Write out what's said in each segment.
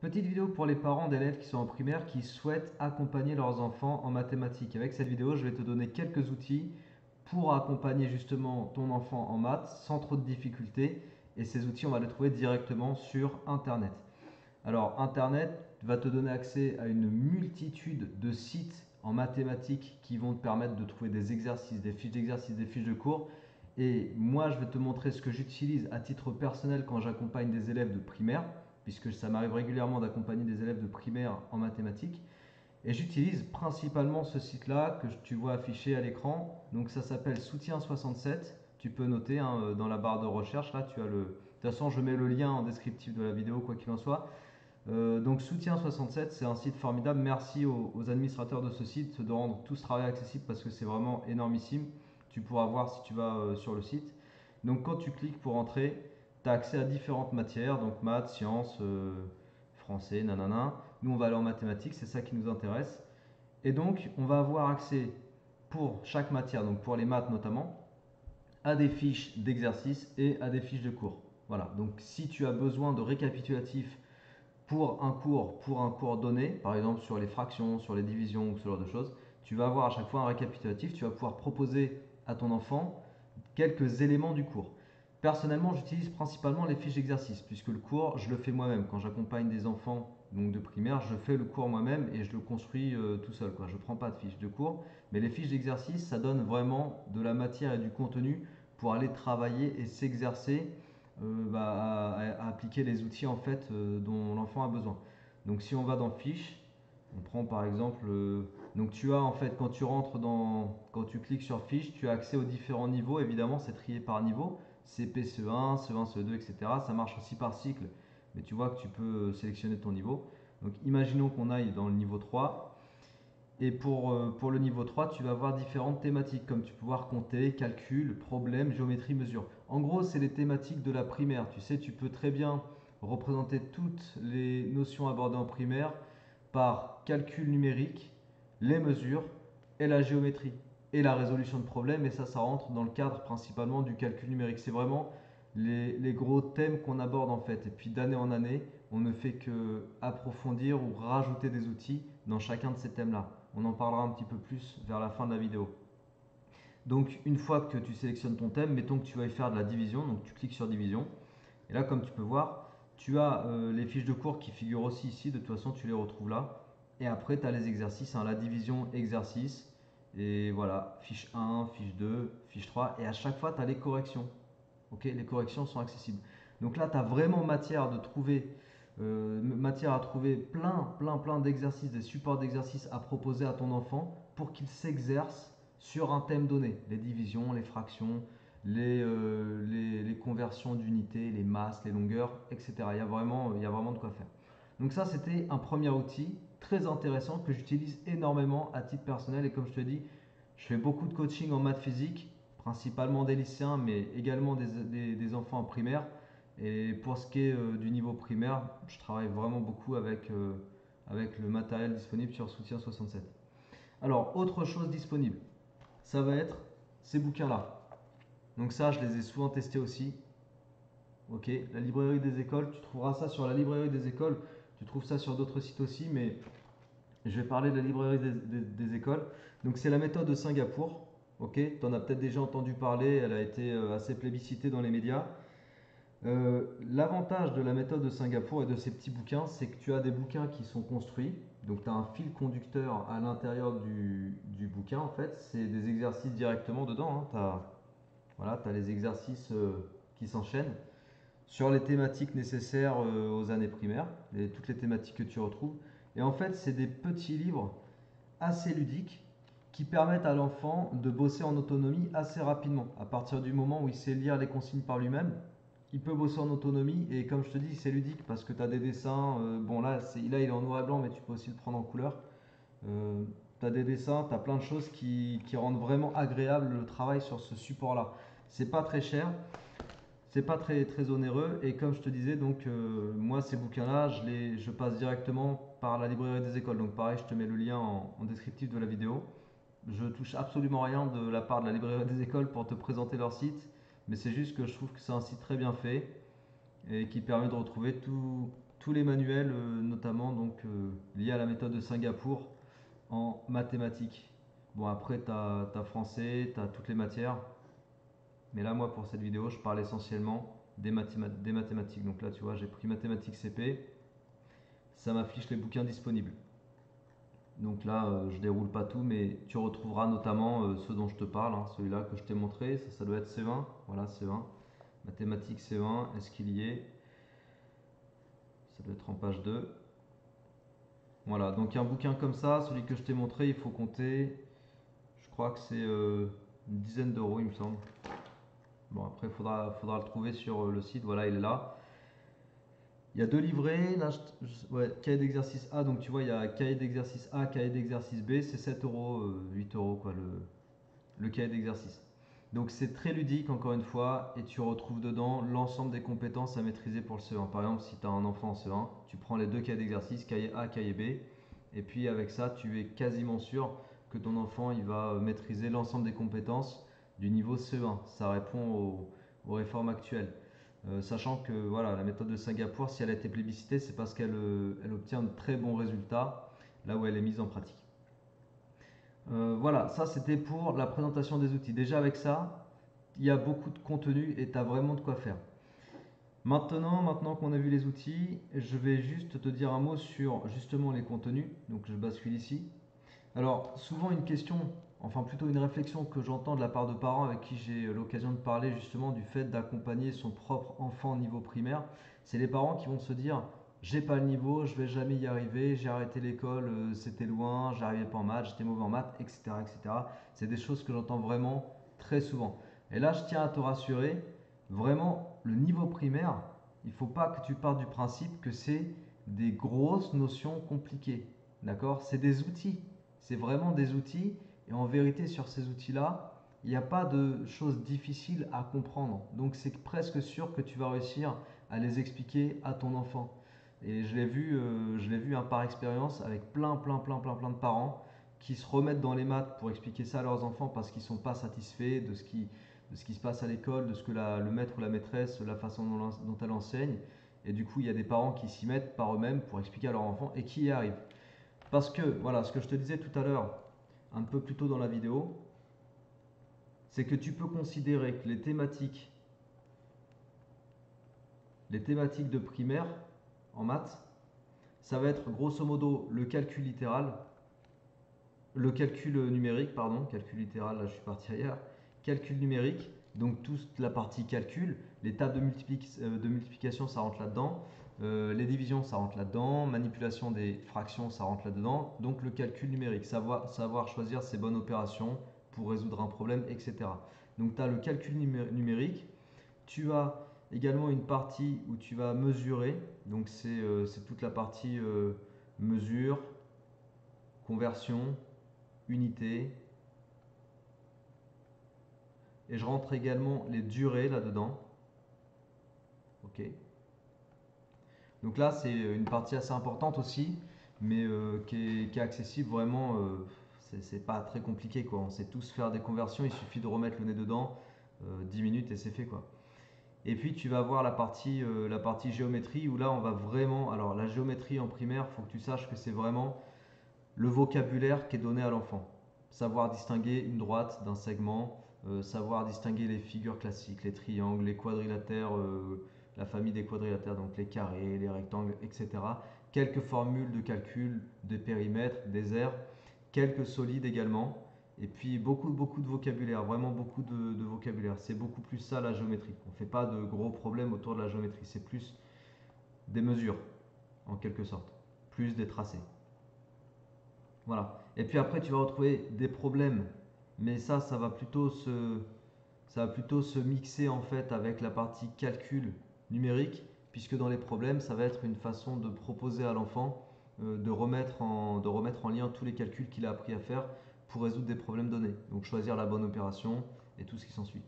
Petite vidéo pour les parents d'élèves qui sont en primaire qui souhaitent accompagner leurs enfants en mathématiques. Avec cette vidéo, je vais te donner quelques outils pour accompagner justement ton enfant en maths sans trop de difficultés. Et ces outils, on va les trouver directement sur Internet. Alors, Internet va te donner accès à une multitude de sites en mathématiques qui vont te permettre de trouver des exercices, des fiches d'exercices, des fiches de cours. Et moi, je vais te montrer ce que j'utilise à titre personnel quand j'accompagne des élèves de primaire, puisque ça m'arrive régulièrement d'accompagner des élèves de primaire en mathématiques. Et j'utilise principalement ce site-là que tu vois affiché à l'écran. Donc ça s'appelle Soutien 67. Tu peux noter dans la barre de recherche. Là, tu as le. De toute façon, je mets le lien en descriptif de la vidéo, quoi qu'il en soit. Donc Soutien 67, c'est un site formidable. Merci aux administrateurs de ce site de rendre tout ce travail accessible parce que c'est vraiment énormissime. Tu pourras voir si tu vas sur le site. Donc quand tu cliques pour entrer, tu as accès à différentes matières, donc maths, sciences, français, nanana. Nous, on va aller en mathématiques, c'est ça qui nous intéresse. Et donc, on va avoir accès pour chaque matière, donc pour les maths notamment, à des fiches d'exercices et à des fiches de cours. Voilà, donc si tu as besoin de récapitulatifs pour un cours donné, par exemple sur les fractions, sur les divisions ou ce genre de choses, tu vas avoir à chaque fois un récapitulatif, tu vas pouvoir proposer à ton enfant quelques éléments du cours. Personnellement, j'utilise principalement les fiches d'exercice, puisque le cours, je le fais moi-même. Quand j'accompagne des enfants donc de primaire, je fais le cours moi-même et je le construis tout seul, quoi. Je ne prends pas de fiches de cours, mais les fiches d'exercice, ça donne vraiment de la matière et du contenu pour aller travailler et s'exercer à appliquer les outils en fait dont l'enfant a besoin. Donc si on va dans fiches, on prend par exemple, donc tu as en fait quand tu cliques sur fiches, tu as accès aux différents niveaux. Évidemment, c'est trié par niveau, CP, CE1, CE1, CE2, etc. Ça marche aussi par cycle, mais tu vois que tu peux sélectionner ton niveau. Donc imaginons qu'on aille dans le niveau 3. Et pour le niveau 3, tu vas avoir différentes thématiques, comme tu peux voir compter, calcul, problème, géométrie, mesure. En gros, c'est les thématiques de la primaire. Tu sais, tu peux très bien représenter toutes les notions abordées en primaire par calcul numérique, les mesures et la géométrie et la résolution de problèmes. Et ça rentre dans le cadre principalement du calcul numérique. C'est vraiment les gros thèmes qu'on aborde en fait. Et puis d'année en année, on ne fait que approfondir ou rajouter des outils dans chacun de ces thèmes-là. On en parlera un petit peu plus vers la fin de la vidéo. Donc une fois que tu sélectionnes ton thème, mettons que tu vas y faire de la division, donc tu cliques sur division. Et là, comme tu peux voir, tu as les fiches de cours qui figurent aussi ici, de toute façon tu les retrouves là. Et après, tu as les exercices, la division exercice. Et voilà, fiche 1, fiche 2, fiche 3. Et à chaque fois, tu as les corrections. Ok, les corrections sont accessibles. Donc là, tu as vraiment matière à trouver plein d'exercices, des supports d'exercices à proposer à ton enfant pour qu'il s'exerce sur un thème donné. Les divisions, les fractions, les conversions d'unités, les masses, les longueurs, etc. Il y a vraiment de quoi faire. Donc ça, c'était un premier outil très intéressant que j'utilise énormément à titre personnel. Et comme je te dis, je fais beaucoup de coaching en maths physique, principalement des lycéens, mais également des enfants en primaire. Et pour ce qui est du niveau primaire, je travaille vraiment beaucoup avec le matériel disponible sur Soutien 67. Alors, autre chose disponible, ça va être ces bouquins-là. Donc ça, je les ai souvent testés aussi. Ok, la librairie des écoles, tu trouveras ça sur la librairie des écoles. Tu trouves ça sur d'autres sites aussi, mais je vais parler de la librairie des écoles. Donc c'est la méthode de Singapour. Ok, tu en as peut-être déjà entendu parler, elle a été assez plébiscitée dans les médias. L'avantage de la méthode de Singapour et de ces petits bouquins, c'est que tu as des bouquins qui sont construits. Donc tu as un fil conducteur à l'intérieur du bouquin en fait. C'est des exercices directement dedans, hein. Tu as les exercices qui s'enchaînent sur les thématiques nécessaires aux années primaires, toutes les thématiques que tu retrouves. Et en fait, c'est des petits livres assez ludiques qui permettent à l'enfant de bosser en autonomie assez rapidement. À partir du moment où il sait lire les consignes par lui-même, il peut bosser en autonomie. Et comme je te dis, c'est ludique parce que tu as des dessins. Bon, là, il est en noir et blanc, mais tu peux aussi le prendre en couleur. Tu as des dessins, tu as plein de choses qui rendent vraiment agréable le travail sur ce support-là. C'est pas très cher, c'est pas très onéreux. Et comme je te disais, donc moi, ces bouquins-là, je passe directement par la librairie des écoles. Donc pareil, je te mets le lien en descriptif de la vidéo. Je touche absolument rien de la part de la librairie des écoles pour te présenter leur site, mais c'est juste que je trouve que c'est un site très bien fait et qui permet de retrouver tous les manuels, notamment donc liés à la méthode de Singapour en mathématiques. Bon, après, tu as français, tu as toutes les matières. Mais là, moi, pour cette vidéo, je parle essentiellement des mathématiques. Donc là, tu vois, j'ai pris mathématiques CP. Ça m'affiche les bouquins disponibles. Donc là, je déroule pas tout, mais tu retrouveras notamment ceux dont je te parle, hein, celui-là que je t'ai montré. Ça doit être C20. Voilà, C20. Mathématiques C20, est-ce qu'il y est? Ça doit être en page 2. Voilà, donc un bouquin comme ça, celui que je t'ai montré, il faut compter, je crois que c'est une dizaine d'euros, il me semble. Bon, après, faudra le trouver sur le site. Voilà, il est là. Il y a deux livrets. Là, ouais, cahier d'exercice A. Donc, tu vois, il y a cahier d'exercice A, cahier d'exercice B. C'est 7 euros, 8 euros, quoi, le cahier d'exercice. Donc, c'est très ludique, encore une fois. Et tu retrouves dedans l'ensemble des compétences à maîtriser pour le CE1. Par exemple, si tu as un enfant en CE1, tu prends les deux cahiers d'exercice, cahier A, cahier B. Et puis, avec ça, tu es quasiment sûr que ton enfant il va maîtriser l'ensemble des compétences du niveau CE1. Ça répond aux réformes actuelles. Sachant que voilà, la méthode de Singapour, si elle a été plébiscitée, c'est parce qu'elle elle obtient de très bons résultats là où elle est mise en pratique. Voilà, ça c'était pour la présentation des outils. Déjà avec ça, il y a beaucoup de contenu et tu as vraiment de quoi faire. Maintenant qu'on a vu les outils, je vais juste te dire un mot sur justement les contenus. Donc je bascule ici. Alors, souvent une question, enfin plutôt une réflexion que j'entends de la part de parents avec qui j'ai l'occasion de parler justement du fait d'accompagner son propre enfant au niveau primaire, c'est les parents qui vont se dire j'ai pas le niveau, je vais jamais y arriver, j'ai arrêté l'école, c'était loin, j'arrivais pas en maths, j'étais mauvais en maths, etc., etc. C'est des choses que j'entends vraiment très souvent. Et là, je tiens à te rassurer, vraiment, le niveau primaire, il ne faut pas que tu partes du principe que c'est des grosses notions compliquées. D'accord? C'est des outils. C'est vraiment des outils. Et en vérité, sur ces outils-là, il n'y a pas de choses difficiles à comprendre. Donc c'est presque sûr que tu vas réussir à les expliquer à ton enfant. Et je l'ai vu hein, par expérience avec plein de parents qui se remettent dans les maths pour expliquer ça à leurs enfants parce qu'ils ne sont pas satisfaits de ce qui se passe à l'école, de ce que le maître ou la maîtresse, la façon dont elle enseigne. Et du coup, il y a des parents qui s'y mettent par eux-mêmes pour expliquer à leur enfant et qui y arrivent. Parce que, voilà, ce que je te disais tout à l'heure, un peu plus tôt dans la vidéo, c'est que tu peux considérer que les thématiques de primaire en maths, ça va être grosso modo le calcul littéral, le calcul numérique, pardon, calcul littéral, là je suis parti ailleurs, calcul numérique, donc toute la partie calcul, les tables de multiplication, ça rentre là-dedans, les divisions, ça rentre là-dedans, manipulation des fractions, ça rentre là-dedans, donc le calcul numérique, savoir choisir ses bonnes opérations pour résoudre un problème, etc. Donc tu as le calcul numérique, tu as également une partie où tu vas mesurer, donc c'est toute la partie mesure, conversion, unité. Et je rentre également les durées là-dedans. Ok. Donc là, c'est une partie assez importante aussi, mais qui est accessible vraiment. C'est pas très compliqué quoi. On sait tous faire des conversions, il suffit de remettre le nez dedans, 10 minutes et c'est fait quoi. Et puis tu vas voir la partie géométrie où là on va vraiment. Alors la géométrie en primaire, il faut que tu saches que c'est vraiment le vocabulaire qui est donné à l'enfant. Savoir distinguer une droite d'un segment, savoir distinguer les figures classiques, les triangles, les quadrilatères, la famille des quadrilatères, donc les carrés, les rectangles, etc. Quelques formules de calcul des périmètres, des aires, quelques solides également, et puis beaucoup de vocabulaire, vraiment beaucoup de vocabulaire. C'est beaucoup plus ça la géométrie. On ne fait pas de gros problèmes autour de la géométrie, c'est plus des mesures, en quelque sorte, plus des tracés. Voilà. Et puis après, tu vas retrouver des problèmes, mais ça va plutôt se mixer en fait avec la partie calcul numérique, puisque dans les problèmes, ça va être une façon de proposer à l'enfant de remettre en lien tous les calculs qu'il a appris à faire pour résoudre des problèmes donnés. Donc choisir la bonne opération et tout ce qui s'ensuit.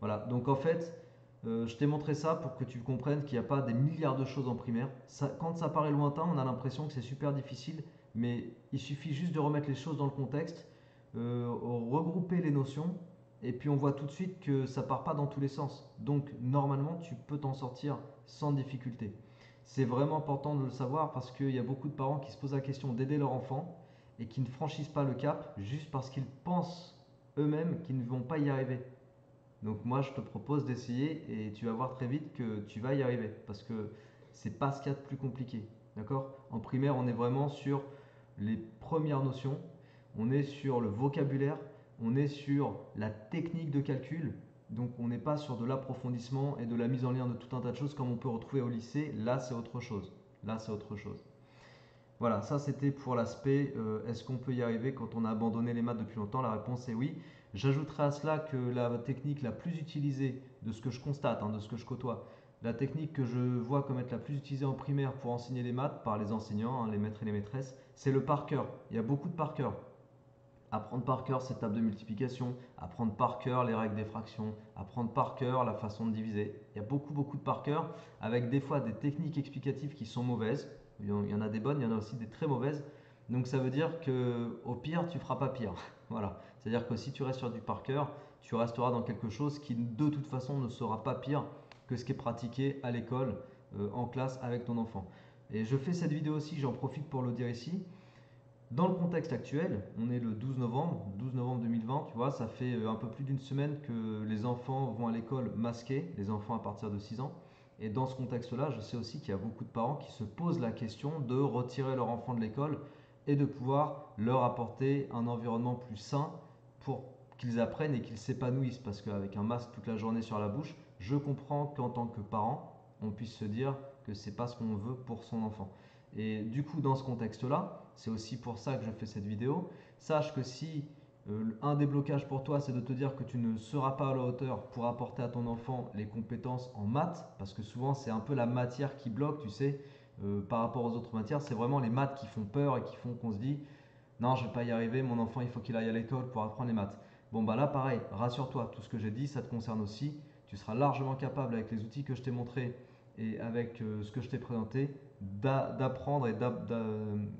Voilà. Donc en fait, je t'ai montré ça pour que tu comprennes qu'il n'y a pas des milliards de choses en primaire. Quand ça paraît lointain, on a l'impression que c'est super difficile, mais il suffit juste de remettre les choses dans le contexte, regrouper les notions, et puis on voit tout de suite que ça part pas dans tous les sens. Donc normalement, tu peux t'en sortir sans difficulté. C'est vraiment important de le savoir parce qu'il y a beaucoup de parents qui se posent la question d'aider leur enfant et qui ne franchissent pas le cap juste parce qu'ils pensent eux-mêmes qu'ils ne vont pas y arriver. Donc moi, je te propose d'essayer et tu vas voir très vite que tu vas y arriver parce que c'est pas ce qu'il y a de plus compliqué. D'accord? En primaire, on est vraiment sur les premières notions, on est sur le vocabulaire, on est sur la technique de calcul. Donc on n'est pas sur de l'approfondissement et de la mise en lien de tout un tas de choses comme on peut retrouver au lycée. Là, c'est autre chose. Là, c'est autre chose. Voilà, ça c'était pour l'aspect est-ce qu'on peut y arriver quand on a abandonné les maths depuis longtemps? La réponse est oui. J'ajouterai à cela que la technique la plus utilisée de ce que je constate, de ce que je côtoie, la technique que je vois comme être la plus utilisée en primaire pour enseigner les maths par les enseignants, les maîtres et les maîtresses, c'est le par cœur. Il y a beaucoup de par cœur. Apprendre par cœur cette table de multiplication, apprendre par cœur les règles des fractions, apprendre par cœur la façon de diviser. Il y a beaucoup de par cœur avec des fois des techniques explicatives qui sont mauvaises. Il y en a des bonnes, il y en a aussi des très mauvaises. Donc ça veut dire que au pire, tu feras pas pire. Voilà. C'est-à-dire que si tu restes sur du par cœur, tu resteras dans quelque chose qui de toute façon ne sera pas pire que ce qui est pratiqué à l'école, en classe avec ton enfant. Et je fais cette vidéo aussi, j'en profite pour le dire ici. Dans le contexte actuel, on est le 12 novembre 2020, tu vois, ça fait un peu plus d'une semaine que les enfants vont à l'école masqués, les enfants à partir de 6 ans. Et dans ce contexte-là, je sais aussi qu'il y a beaucoup de parents qui se posent la question de retirer leur enfant de l'école et de pouvoir leur apporter un environnement plus sain pour qu'ils apprennent et qu'ils s'épanouissent. Parce qu'avec un masque toute la journée sur la bouche, je comprends qu'en tant que parent, on puisse se dire que c'est pas ce qu'on veut pour son enfant. Et du coup, dans ce contexte-là, c'est aussi pour ça que je fais cette vidéo. Sache que si un des blocages pour toi, c'est de te dire que tu ne seras pas à la hauteur pour apporter à ton enfant les compétences en maths, parce que souvent c'est un peu la matière qui bloque, tu sais, par rapport aux autres matières, c'est vraiment les maths qui font peur et qui font qu'on se dit non, je ne vais pas y arriver, mon enfant il faut qu'il aille à l'école pour apprendre les maths. Bon bah là pareil, rassure-toi, tout ce que j'ai dit, ça te concerne aussi. Tu seras largement capable avec les outils que je t'ai montrés et avec ce que je t'ai présenté d'apprendre et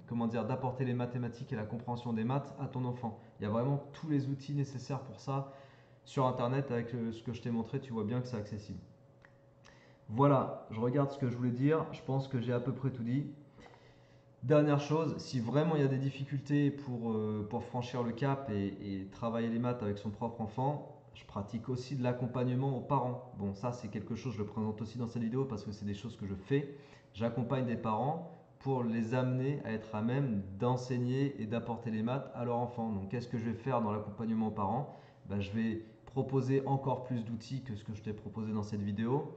comment dire, d'apporter les mathématiques et la compréhension des maths à ton enfant. Il y a vraiment tous les outils nécessaires pour ça sur internet avec ce que je t'ai montré, tu vois bien que c'est accessible. Voilà, je regarde ce que je voulais dire, je pense que j'ai à peu près tout dit. Dernière chose, si vraiment il y a des difficultés pour franchir le cap et travailler les maths avec son propre enfant, je pratique aussi de l'accompagnement aux parents. Bon, ça c'est quelque chose, je le présente aussi dans cette vidéo parce que c'est des choses que je fais. J'accompagne des parents pour les amener à être à même d'enseigner et d'apporter les maths à leur enfant. Donc qu'est-ce que je vais faire dans l'accompagnement aux parents? Je vais proposer encore plus d'outils que ce que je t'ai proposé dans cette vidéo.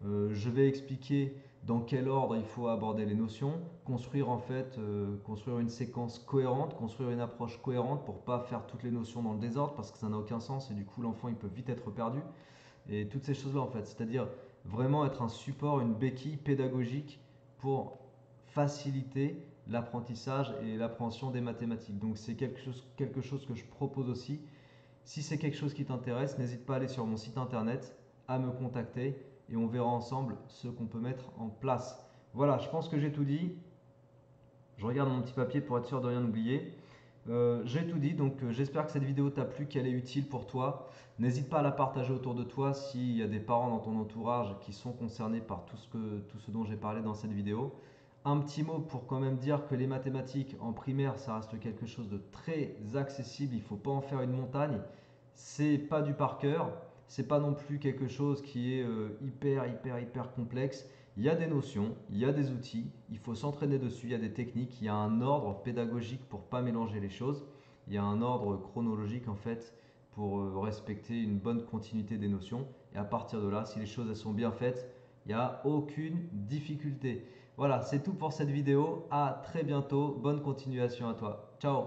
Je vais expliquer dans quel ordre il faut aborder les notions, construire en fait, construire une séquence cohérente, construire une approche cohérente pour pas faire toutes les notions dans le désordre parce que ça n'a aucun sens et du coup l'enfant il peut vite être perdu et toutes ces choses-là en fait, c'est-à-dire vraiment être un support, une béquille pédagogique pour faciliter l'apprentissage et l'appréhension des mathématiques. Donc c'est quelque chose que je propose aussi. Si c'est quelque chose qui t'intéresse, n'hésite pas à aller sur mon site internet, à me contacter et on verra ensemble ce qu'on peut mettre en place. Voilà, je pense que j'ai tout dit. Je regarde mon petit papier pour être sûr de rien oublier. J'ai tout dit, donc j'espère que cette vidéo t'a plu, qu'elle est utile pour toi. N'hésite pas à la partager autour de toi s'il y a des parents dans ton entourage qui sont concernés par tout ce dont j'ai parlé dans cette vidéo. Un petit mot pour quand même dire que les mathématiques en primaire, ça reste quelque chose de très accessible. Il ne faut pas en faire une montagne. C'est pas du par cœur. C'est pas non plus quelque chose qui est hyper complexe. Il y a des notions, il y a des outils, il faut s'entraîner dessus, il y a des techniques, il y a un ordre pédagogique pour pas mélanger les choses, il y a un ordre chronologique en fait pour respecter une bonne continuité des notions. Et à partir de là, si les choses elles sont bien faites, il n'y a aucune difficulté. Voilà, c'est tout pour cette vidéo. À très bientôt. Bonne continuation à toi. Ciao!